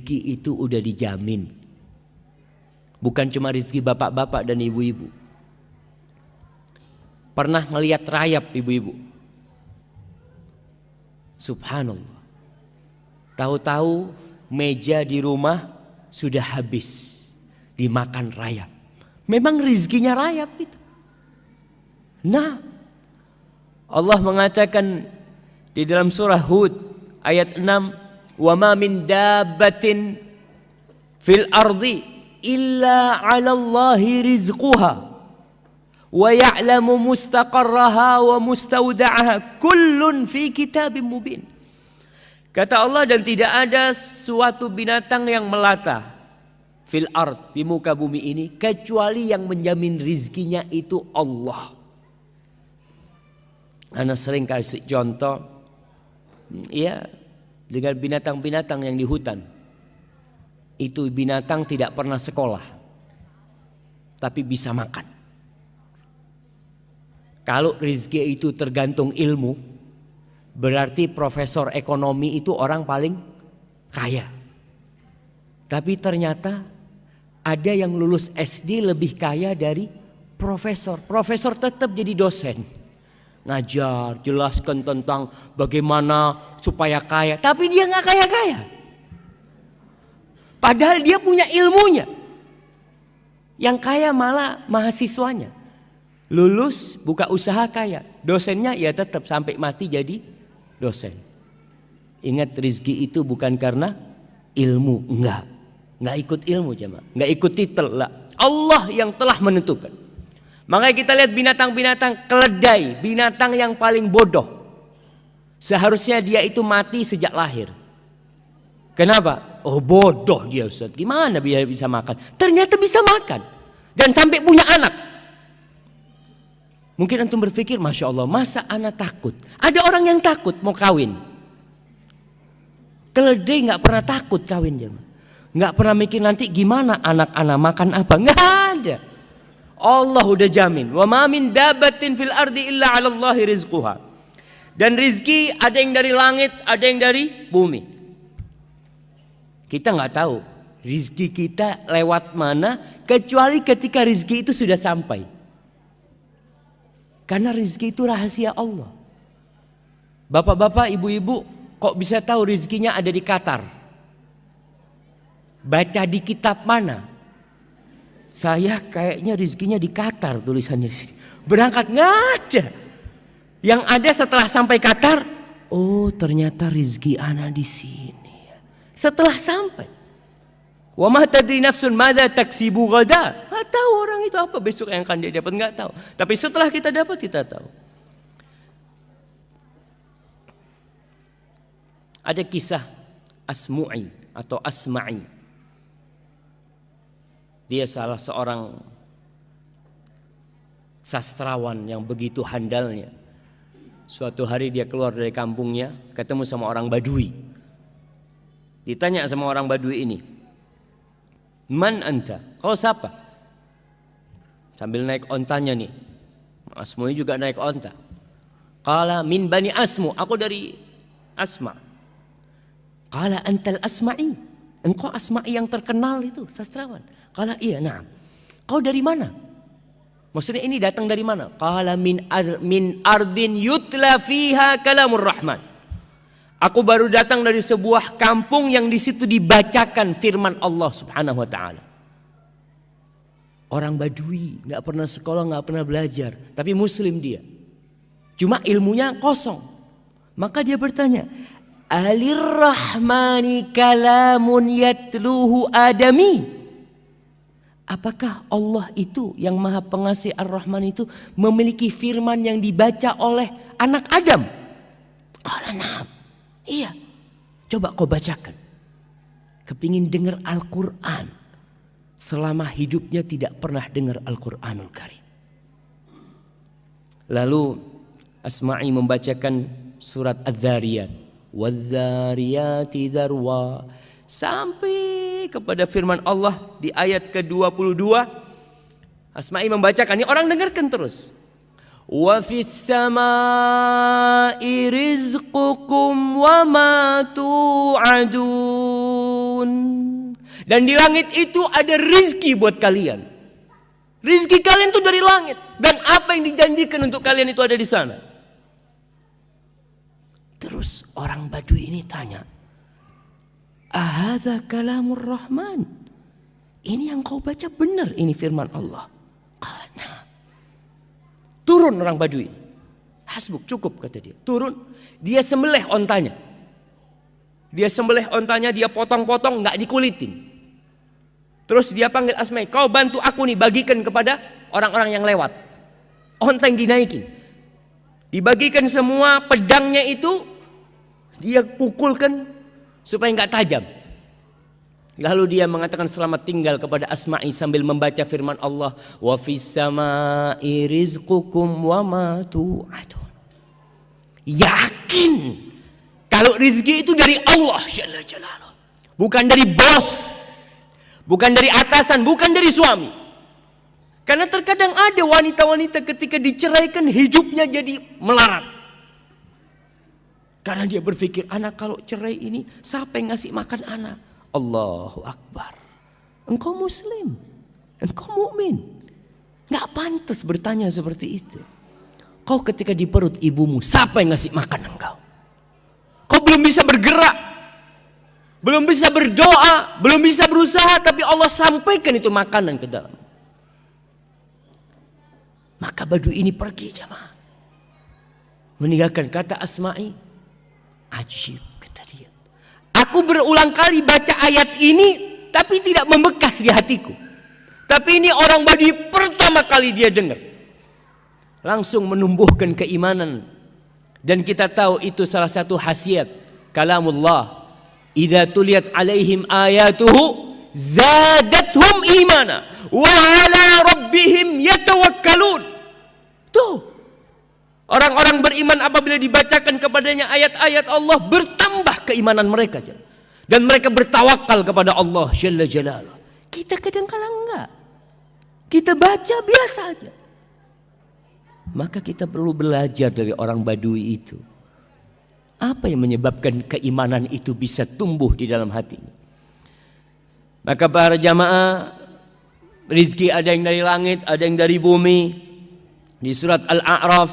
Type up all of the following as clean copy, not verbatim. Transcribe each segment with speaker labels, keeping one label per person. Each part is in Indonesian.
Speaker 1: rizki itu udah dijamin. Bukan cuma rizki bapak-bapak dan ibu-ibu. Pernah ngelihat rayap ibu-ibu? Subhanallah. Tahu-tahu meja di rumah sudah habis dimakan rayap. Memang rizkinya rayap itu. Nah, Allah mengatakan di dalam surah Hud ayat 6, "Wa ma min dabbatin fil ardi illa 'ala Allahi rizquha wa ya'lamu mustaqarraha wa mustawda'aha kullun fi kitabim mubin." Kata Allah, dan tidak ada suatu binatang yang melata fil ard, di muka bumi ini, kecuali yang menjamin rizkinya itu Allah. Ana sering kasih contoh, ya, dengan binatang-binatang yang di hutan. Itu binatang tidak pernah sekolah, tapi bisa makan. Kalau rizki itu tergantung ilmu, berarti profesor ekonomi itu orang paling kaya. Tapi ternyata ada yang lulus SD lebih kaya dari profesor. Profesor tetap jadi dosen, ngajar, jelaskan tentang bagaimana supaya kaya. Tapi dia nggak kaya-kaya. Padahal dia punya ilmunya. Yang kaya malah mahasiswanya. Lulus buka usaha kaya. Dosennya ya tetap sampai mati jadi dosen. Ingat, rizki itu bukan karena ilmu. Enggak ikut ilmu jemaah. Enggak ikut titel lah. Allah yang telah menentukan. Makanya kita lihat binatang-binatang keledai, binatang yang paling bodoh. Seharusnya dia itu mati sejak lahir. Kenapa? Oh, bodoh dia, Ustaz. Gimana dia bisa makan? Ternyata bisa makan. Dan sampai punya anak. Mungkin antum berpikir, Masya Allah, masa anak takut? Ada orang yang takut mau kawin. Keledai gak pernah takut kawin. Gak pernah mikir nanti gimana anak-anak makan apa. Gak ada. Allah udah jamin. Wa ma min dabbatin fil ardi illa 'ala Allahi rizquha. Dan rizki ada yang dari langit, ada yang dari bumi. Kita nggak tahu rizki kita lewat mana, kecuali ketika rizki itu sudah sampai. Karena rizki itu rahasia Allah. Bapak-bapak, ibu-ibu, kok bisa tahu rizkinya ada di Qatar? Baca di kitab mana? Saya kayaknya rizkinya di Qatar, tulisannya di sini. Berangkat nggak ada. Yang ada setelah sampai Qatar, oh ternyata rizki ana di sini. Setelah sampai, wa ma tadri nafsun madza taksibu ghada. Enggak tahu orang itu apa besok yang akan dia dapat, enggak tahu. Tapi setelah kita dapat, kita tahu. Ada kisah Asmu'i atau Asma'i. Dia salah seorang sastrawan yang begitu handalnya. Suatu hari dia keluar dari kampungnya, ketemu sama orang Badui. Ditanya sama orang Badui ini, "Man anta?" Kau siapa? Sambil naik ontanya nih. Asmu'i juga naik onta. Qala min bani Asmu, aku dari Asma. Qala antal Asma'i, engkau Asma'i yang terkenal itu, sastrawan. Qala iya, na'am. Kau dari mana? Maksudnya ini datang dari mana? Qala min ardin yutla fiha kalamur rahman. Aku baru datang dari sebuah kampung yang di situ dibacakan firman Allah Subhanahu wa taala. Orang Badui, nggak pernah sekolah, nggak pernah belajar, tapi muslim dia. Cuma ilmunya kosong. Maka dia bertanya, "Alir rahmani kalamun yatluhu adami?" Apakah Allah itu yang Maha Pengasih Ar-Rahman itu memiliki firman yang dibaca oleh anak Adam? Qala na'am. Iya, coba kau bacakan. Kepingin dengar Al-Quran. Selama hidupnya tidak pernah dengar Al-Quranul Karim. Lalu Asma'i membacakan surat Adz-Dzariyat. Wadz-Dzariyati dzarwa. Sampai kepada firman Allah di ayat ke-22. Asma'i membacakan, ini orang dengarkan terus. Wa fis samaa'i rizqukum wa ma tu'adun. Dan di langit itu ada rizki buat kalian. Rizki kalian itu dari langit. Dan apa yang dijanjikan untuk kalian itu ada di sana. Terus orang Badui ini tanya, ahadza kalamur rahman? Ini yang kau baca benar, ini firman Allah. Nah. Turun orang Badui. Hasbuk, cukup kata dia. Turun, dia sembelih ontanya. Dia potong-potong, nggak dikulitin. Terus dia panggil Asma'i, kau bantu aku nih, bagikan kepada orang-orang yang lewat. Onta yang dinaikin. Dibagikan semua, pedangnya itu dia pukulkan supaya nggak tajam. Lalu dia mengatakan selamat tinggal kepada Asma'i sambil membaca firman Allah, wa fis sama'i rizqukum wa ma tu'adun. Yakin kalau rizki itu dari Allah Jalla Jalaluh, bukan dari bos, bukan dari atasan, bukan dari suami. Karena terkadang ada wanita-wanita ketika diceraikan hidupnya jadi melarat. Karena dia berpikir, anak kalau cerai ini siapa yang ngasih makan anak? Allahu Akbar. Engkau muslim, engkau mukmin, nggak pantas bertanya seperti itu. Kau ketika di perut ibumu, siapa yang ngasih makan engkau? Kau belum bisa bergerak, belum bisa berdoa, belum bisa berusaha, tapi Allah sampaikan itu makanan ke dalam. Maka Badui ini pergi jamaah, meninggalkan kata Asma'i. Ajib kata dia, aku berulang kali baca ayat ini tapi tidak membekas di hatiku. Tapi ini orang Badui pertama kali dia dengar, langsung menumbuhkan keimanan. Dan kita tahu itu salah satu khasiat kalamullah. Idza tuliyat alaihim ayatuhu zadathum imana wa ala rabbihim yatawakkalun. Tuh, orang-orang beriman apabila dibacakan kepadanya ayat-ayat Allah, bertambah keimanan mereka. Dan mereka bertawakal kepada Allah Jalla Jalaluh. Kita kadang-kadang enggak. Kita baca biasa aja. Maka kita perlu belajar dari orang Badui itu. Apa yang menyebabkan keimanan itu bisa tumbuh di dalam hatinya? Maka para jamaah, rizki ada yang dari langit, ada yang dari bumi. Di surat Al-A'raf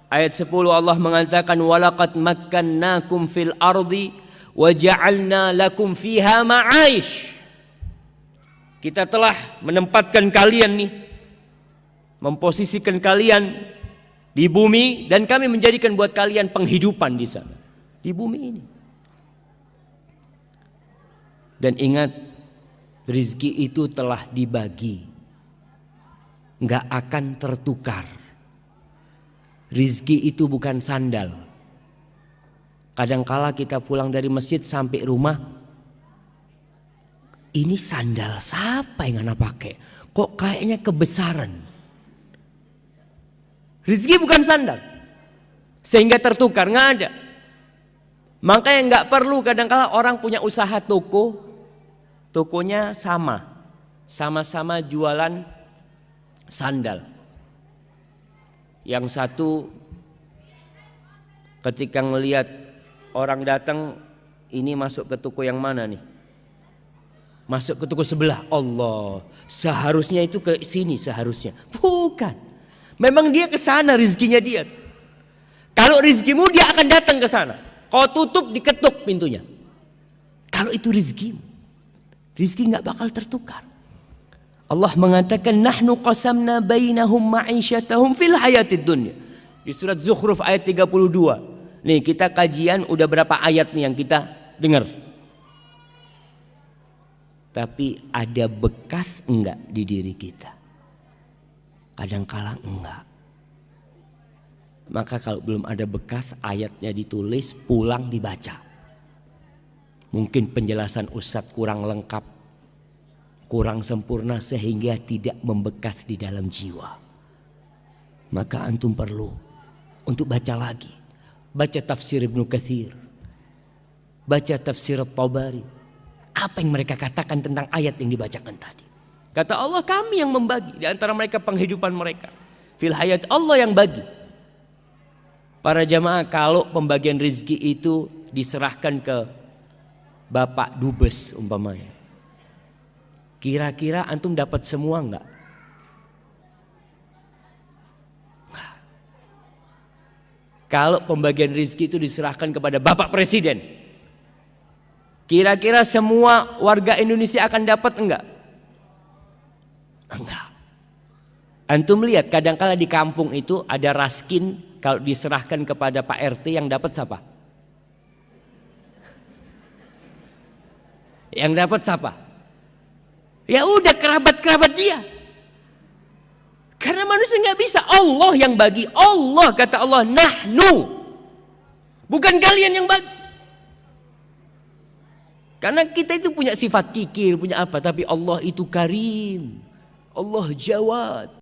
Speaker 1: ayat 10 Allah mengatakan, walaqad makkannakum fil ardi wa ja'alna lakum fiha ma'aish. Kita telah menempatkan kalian nih, memposisikan kalian di bumi, dan kami menjadikan buat kalian penghidupan di sana, di bumi ini. Dan ingat, rizki itu telah dibagi, nggak akan tertukar. Rizki itu bukan sandal. Kadangkala kita pulang dari masjid sampai rumah, ini sandal siapa yang anak pakai? Kok kayaknya kebesaran? Rizki bukan sandal sehingga tertukar, nggak ada. Makanya nggak perlu kadangkala orang punya usaha toko, tokonya sama-sama jualan sandal. Yang satu ketika ngelihat orang datang, ini masuk ke toko yang mana nih? Masuk ke toko sebelah. Allah, seharusnya itu ke sini seharusnya. Bukan. Memang dia ke sana rizkinya dia. Kalau rizkimu dia akan datang ke sana. Kau tutup, diketuk pintunya. Kalau itu rizkimu, rizki nggak bakal tertukar. Allah mengatakan, nahnu qasamna bainahum ma'isyatahum fil hayatid dunya. Di surat Zukhruf ayat 32. Nih kita kajian udah berapa ayat nih yang kita dengar. Tapi ada bekas enggak di diri kita? Kadang-kala enggak. Maka kalau belum ada bekas, ayatnya ditulis, pulang dibaca. Mungkin penjelasan Ustadz kurang lengkap, kurang sempurna sehingga tidak membekas di dalam jiwa. Maka antum perlu untuk baca lagi. Baca tafsir Ibnu Katsir, baca tafsir At-Tabari. Apa yang mereka katakan tentang ayat yang dibacakan tadi? Kata Allah, kami yang membagi di antara mereka penghidupan mereka. Fil hayat, Allah yang bagi. Para jamaah, kalau pembagian rizki itu diserahkan ke Bapak Dubes umpamanya, Kira-kira antum dapat semua enggak? Kalau pembagian rezeki itu diserahkan kepada Bapak Presiden, kira-kira semua warga Indonesia akan dapat enggak? Enggak. Antum lihat kadang-kala di kampung itu ada raskin, kalau diserahkan kepada Pak RT yang dapat siapa? Yang dapat siapa? Ya udah kerabat-kerabat dia. Karena manusia nggak bisa, Allah yang bagi. Allah, kata Allah, nahnu, bukan kalian yang bagi. Karena kita itu punya sifat kikir, punya apa, tapi Allah itu karim, Allah jawad.